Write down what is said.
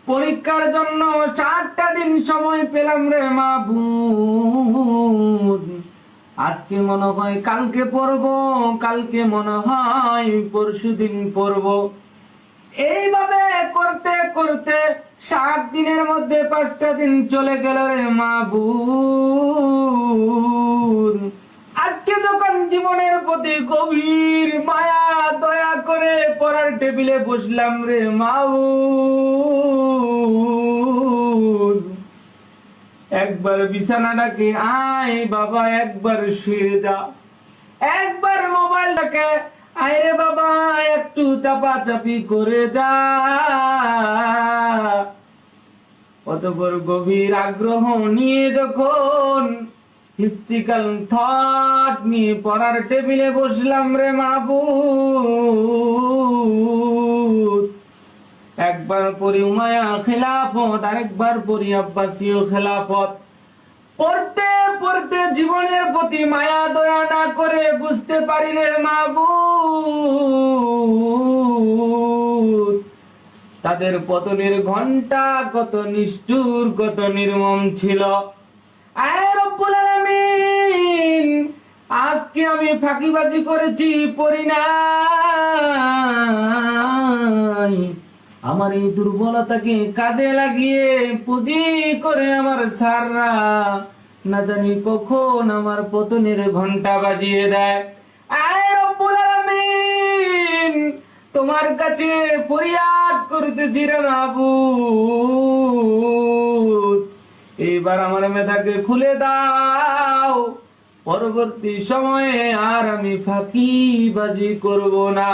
পরীক্ষার জন্য 7টা দিন সময় পেলাম রে মাবুদ। আজকে মনে হয় কালকে পড়বো, কালকে মনে হয় পরশুদিন পড়বো। এইভাবে করতে করতে 7 দিনের মধ্যে 5টা দিন চলে গেল রে মাবুদ। আজকে যখন জীবনের প্রতি গভীর মায়া দয়া করে পড়ার টেবিলে বসলাম রে মাবুদ, একবার বিছানাটাকে আয় বাবা, একবার শুয়ে যা, একবার মোবাইলটাকে আয় রে বাবা একটু চাপাচাপি করে যা। অতঃপর গভীর আগ্রহ নিয়ে যখন হিস্ট্রিক্যাল থট নিয়ে পড়ার টেবিলে বসলাম রে মাবুদ, একবার পড়ি উমায়া খেলাফত, আরেকবার পড়ি আব্বাসীয় খেলাফত। পড়তে পড়তে জীবনের প্রতি মায়া দয়া না করে বুঝতে পারি রে মাবুদ, তাদের পতনের ঘন্টা কত নিষ্ঠুর, কত নির্মম ছিল। আয় রব্বুল আলামিন, আজকে আমি ফাঁকিবাজি করেছি, পড়ি নাই, আমার এই দুর্বলতাকে কাজে লাগিয়ে পুঁজি করে আমার সাররা না জানি কখন আমার পতনের ঘন্টা বাজিয়ে দেয়। আয় রব্বুল আলামিন, তোমার কাছে ফরিয়াদ করতেছি রে মাবুদ, এইবার আমার মেধাকে খুলে দাও, পরবর্তী সময়ে আর আমি ফাঁকিবাজি করব না।